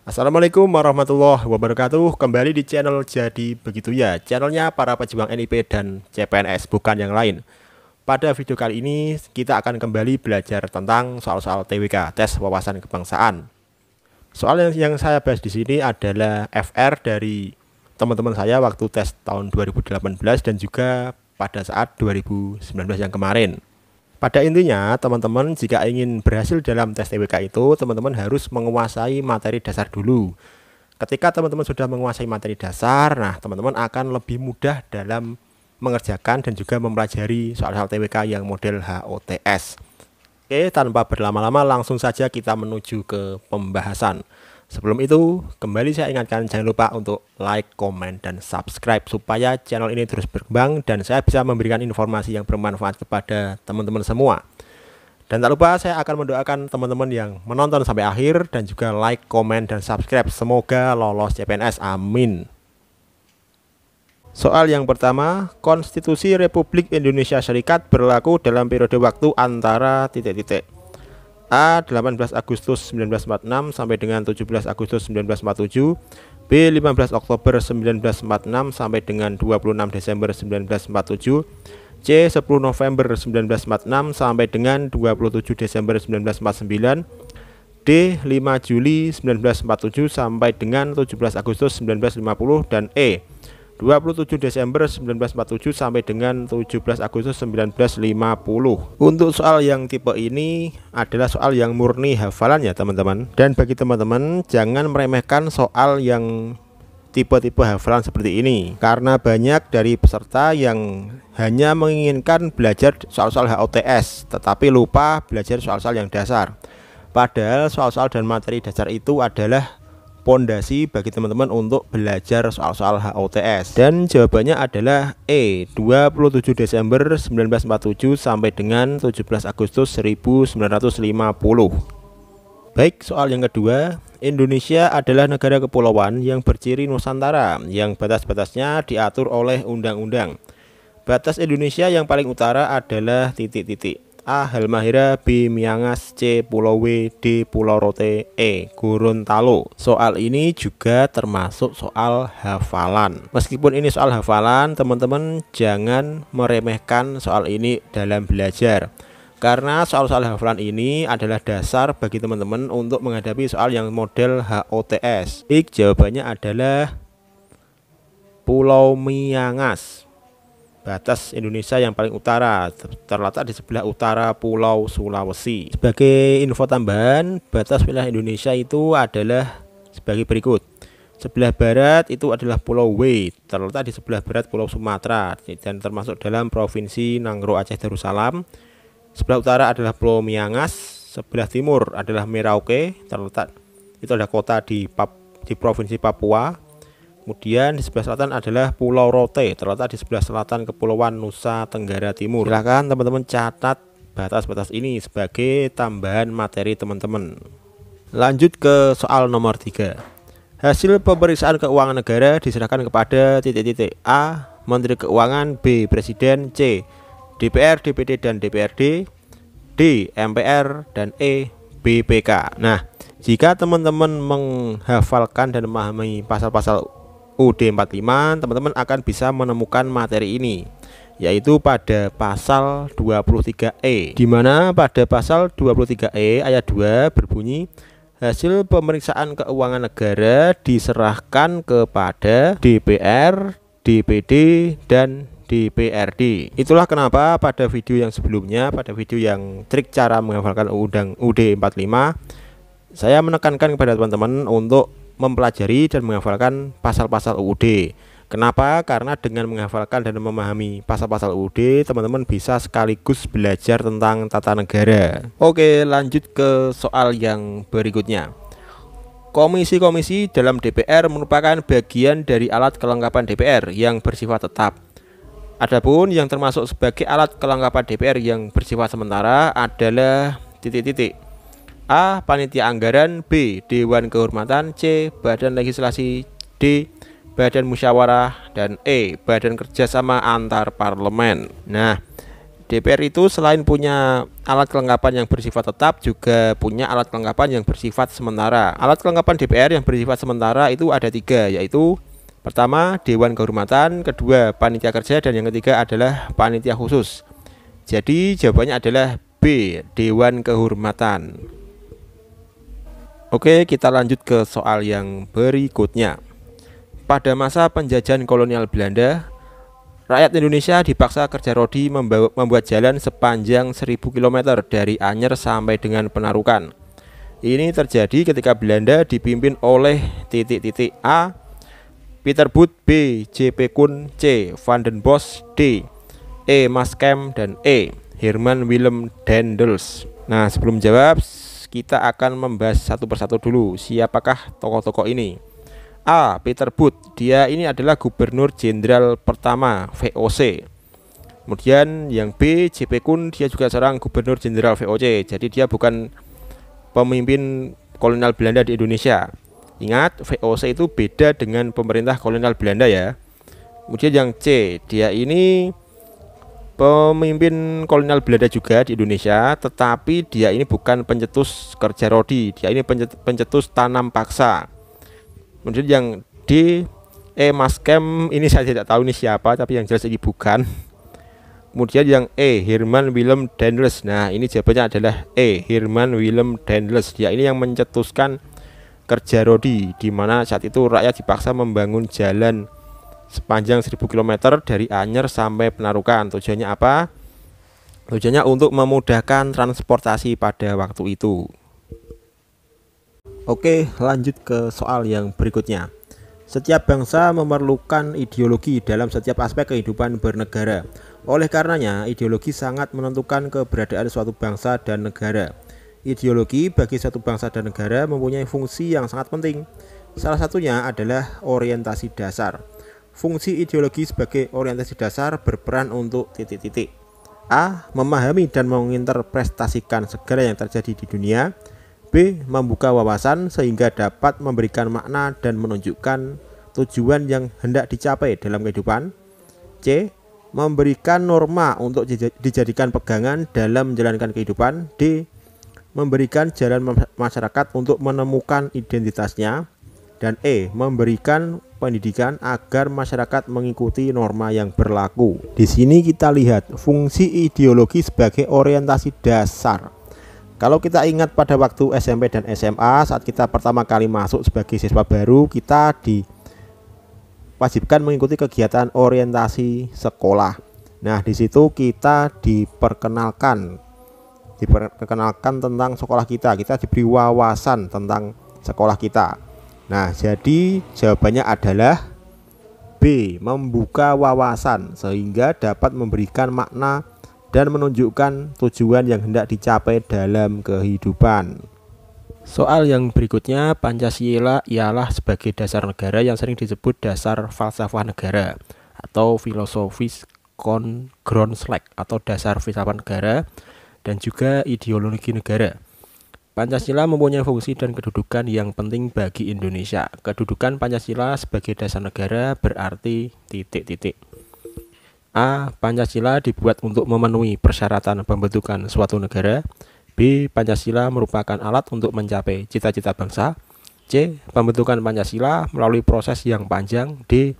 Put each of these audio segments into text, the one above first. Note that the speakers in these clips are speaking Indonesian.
Assalamualaikum warahmatullahi wabarakatuh. Kembali di channel Jadi Begitu Ya, channelnya para pejuang NIP dan CPNS, bukan yang lain. Pada video kali ini kita akan kembali belajar tentang soal-soal TWK, tes wawasan kebangsaan. Soal yang saya bahas di sini adalah FR dari teman-teman saya waktu tes tahun 2018 dan juga pada saat 2019 yang kemarin. Pada intinya, teman-teman jika ingin berhasil dalam tes TWK itu, teman-teman harus menguasai materi dasar dulu. Ketika teman-teman sudah menguasai materi dasar, nah teman-teman akan lebih mudah dalam mengerjakan dan juga mempelajari soal-soal TWK yang model HOTS. Oke, tanpa berlama-lama langsung saja kita menuju ke pembahasan. Sebelum itu, kembali saya ingatkan jangan lupa untuk like, komen, dan subscribe supaya channel ini terus berkembang dan saya bisa memberikan informasi yang bermanfaat kepada teman-teman semua. Dan tak lupa saya akan mendoakan teman-teman yang menonton sampai akhir dan juga like, komen, dan subscribe. Semoga lolos CPNS, amin. Soal yang pertama, Konstitusi Republik Indonesia Serikat berlaku dalam periode waktu antara A. 18 Agustus 1946 sampai dengan 17 Agustus 1947, B. 15 Oktober 1946 sampai dengan 26 Desember 1947, C. 10 November 1946 sampai dengan 27 Desember 1949, D. 5 Juli 1947 sampai dengan 17 Agustus 1950, dan E. 27 Desember 1947 sampai dengan 17 Agustus 1950. Untuk soal yang tipe ini adalah soal yang murni hafalan ya teman-teman. Dan bagi teman-teman jangan meremehkan soal yang tipe-tipe hafalan seperti ini, karena banyak dari peserta yang hanya menginginkan belajar soal-soal HOTS tetapi lupa belajar soal-soal yang dasar. Padahal soal-soal dan materi dasar itu adalah pondasi bagi teman-teman untuk belajar soal-soal HOTS. Dan jawabannya adalah E. 27 Desember 1947 sampai dengan 17 Agustus 1950. Baik, soal yang kedua, Indonesia adalah negara kepulauan yang berciri Nusantara yang batas-batasnya diatur oleh undang-undang. Batas Indonesia yang paling utara adalah titik-titik. A. Halmahera, B. Miangas, C. Pulau W, D. Pulau Rote, E. Gorontalo. Soal ini juga termasuk soal hafalan. Meskipun ini soal hafalan, teman-teman jangan meremehkan soal ini dalam belajar, karena soal-soal hafalan ini adalah dasar bagi teman-teman untuk menghadapi soal yang model HOTS. Jawabannya adalah Pulau Miangas. Batas Indonesia yang paling utara terletak di sebelah utara Pulau Sulawesi. Sebagai info tambahan, batas wilayah Indonesia itu adalah sebagai berikut. Sebelah barat itu adalah Pulau W, terletak di sebelah barat Pulau Sumatera dan termasuk dalam Provinsi Nangro Aceh Darussalam. Sebelah utara adalah Pulau Miangas. Sebelah timur adalah Merauke, terletak itu adalah kota di Provinsi Papua. Kemudian di sebelah selatan adalah Pulau Rote, terletak di sebelah selatan Kepulauan Nusa Tenggara Timur. Silakan teman-teman catat batas-batas ini sebagai tambahan materi teman-teman. Lanjut ke soal nomor 3. Hasil pemeriksaan keuangan negara diserahkan kepada titik-titik. A. Menteri Keuangan, B. Presiden, C. DPR, DPD, dan DPRD, D. MPR, dan E. BPK. Nah, jika teman-teman menghafalkan dan memahami pasal-pasal UUD 45, teman-teman akan bisa menemukan materi ini, yaitu pada pasal 23E, di mana pada pasal 23E ayat 2 berbunyi hasil pemeriksaan keuangan negara diserahkan kepada DPR, DPD, dan DPRD. Itulah kenapa pada video yang sebelumnya, pada video yang trik cara menghafalkan UUD 45, saya menekankan kepada teman-teman untuk mempelajari dan menghafalkan pasal-pasal UUD. Kenapa? Karena dengan menghafalkan dan memahami pasal-pasal UUD, teman-teman bisa sekaligus belajar tentang tata negara. Oke, lanjut ke soal yang berikutnya. Komisi-komisi dalam DPR merupakan bagian dari alat kelengkapan DPR yang bersifat tetap. Adapun yang termasuk sebagai alat kelengkapan DPR yang bersifat sementara adalah titik-titik. A. Panitia Anggaran, B. Dewan Kehormatan, C. Badan Legislasi, D. Badan Musyawarah, dan E. Badan Kerjasama Antar Parlemen. Nah, DPR itu selain punya alat kelengkapan yang bersifat tetap, juga punya alat kelengkapan yang bersifat sementara. Alat kelengkapan DPR yang bersifat sementara itu ada 3, yaitu pertama Dewan Kehormatan, kedua Panitia Kerja, dan yang ketiga adalah Panitia Khusus. Jadi jawabannya adalah B, Dewan Kehormatan. Oke, kita lanjut ke soal yang berikutnya. Pada masa penjajahan kolonial Belanda, rakyat Indonesia dipaksa kerja rodi membuat jalan sepanjang 1000 km dari Anyer sampai dengan Penarukan. Ini terjadi ketika Belanda dipimpin oleh A. Peter Booth, B. J.P. Koen, C. Van den Bosch, D. E. Maskam, dan E. Herman Willem Daendels. Nah, sebelum jawab, kita akan membahas satu persatu dulu. Siapakah tokoh-tokoh ini? A. Peter Booth, dia ini adalah Gubernur Jenderal pertama VOC. Kemudian yang B. J.P. Koen, dia juga seorang Gubernur Jenderal VOC. Jadi dia bukan pemimpin kolonial Belanda di Indonesia. Ingat, VOC itu beda dengan pemerintah kolonial Belanda ya. Kemudian yang C, dia ini pemimpin kolonial Belanda juga di Indonesia, tetapi dia ini bukan pencetus kerja rodi, dia ini pencetus tanam paksa. Kemudian yang D, E. Maskam, ini saya tidak tahu ini siapa, tapi yang jelas ini bukan. Kemudian yang E, Herman Willem Daendels. Nah, ini jawabannya adalah E, Herman Willem Daendels. Dia ini yang mencetuskan kerja rodi, di mana saat itu rakyat dipaksa membangun jalan sepanjang 1000 km dari Anyer sampai Penarukan. Tujuannya apa? Tujuannya untuk memudahkan transportasi pada waktu itu. Oke, lanjut ke soal yang berikutnya. Setiap bangsa memerlukan ideologi dalam setiap aspek kehidupan bernegara. Oleh karenanya, ideologi sangat menentukan keberadaan suatu bangsa dan negara. Ideologi bagi suatu bangsa dan negara mempunyai fungsi yang sangat penting. Salah satunya adalah orientasi dasar. Fungsi ideologi sebagai orientasi dasar berperan untuk titik-titik. A. Memahami dan menginterpretasikan segala yang terjadi di dunia. B. Membuka wawasan sehingga dapat memberikan makna dan menunjukkan tujuan yang hendak dicapai dalam kehidupan. C. Memberikan norma untuk dijadikan pegangan dalam menjalankan kehidupan. D. Memberikan jalan masyarakat untuk menemukan identitasnya. Dan E. Memberikan pendidikan agar masyarakat mengikuti norma yang berlaku. Di sini kita lihat fungsi ideologi sebagai orientasi dasar. Kalau kita ingat pada waktu SMP dan SMA, saat kita pertama kali masuk sebagai siswa baru, kita diwajibkan mengikuti kegiatan orientasi sekolah. Nah, di situ kita diperkenalkan tentang sekolah kita diberi wawasan tentang sekolah kita. Nah, jadi jawabannya adalah B. Membuka wawasan sehingga dapat memberikan makna dan menunjukkan tujuan yang hendak dicapai dalam kehidupan. Soal yang berikutnya, Pancasila ialah sebagai dasar negara yang sering disebut dasar falsafah negara atau filosofis Grundslag atau dasar filsafat negara dan juga ideologi negara. Pancasila mempunyai fungsi dan kedudukan yang penting bagi Indonesia. Kedudukan Pancasila sebagai dasar negara berarti titik-titik. A. Pancasila dibuat untuk memenuhi persyaratan pembentukan suatu negara. B. Pancasila merupakan alat untuk mencapai cita-cita bangsa. C. Pembentukan Pancasila melalui proses yang panjang. D.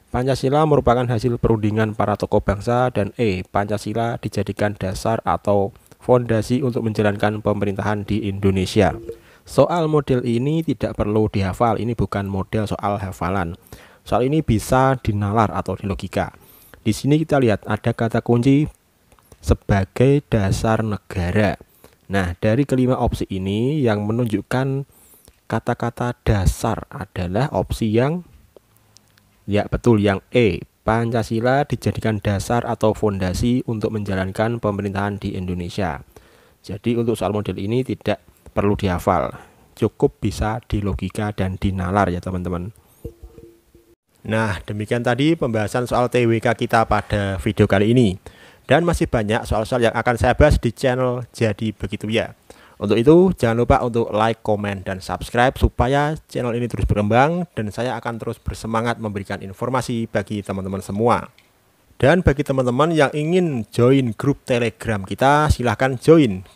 Pancasila merupakan hasil perundingan para tokoh bangsa. Dan E. Pancasila dijadikan dasar atau fondasi untuk menjalankan pemerintahan di Indonesia. Soal model ini tidak perlu dihafal, ini bukan model soal hafalan. Soal ini bisa dinalar atau dilogika. Di sini kita lihat ada kata kunci sebagai dasar negara. Nah, dari kelima opsi ini yang menunjukkan kata-kata dasar adalah opsi yang betul, yang E. Pancasila dijadikan dasar atau fondasi untuk menjalankan pemerintahan di Indonesia. Jadi untuk soal model ini tidak perlu dihafal, cukup bisa dilogika dan dinalar ya teman-teman. Nah, demikian tadi pembahasan soal TWK kita pada video kali ini. Dan masih banyak soal-soal yang akan saya bahas di channel Jadi Begitu Ya. Untuk itu, jangan lupa untuk like, komen, dan subscribe supaya channel ini terus berkembang dan saya akan terus bersemangat memberikan informasi bagi teman-teman semua. Dan bagi teman-teman yang ingin join grup Telegram kita, silahkan join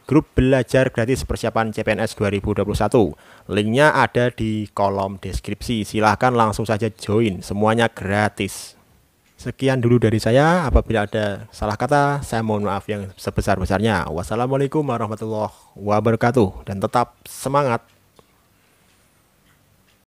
grup belajar gratis persiapan CPNS 2021. Linknya ada di kolom deskripsi. Silahkan langsung saja join, semuanya gratis. Sekian dulu dari saya. Apabila ada salah kata, saya mohon maaf yang sebesar-besarnya. Wassalamualaikum warahmatullahi wabarakatuh. Dan tetap semangat.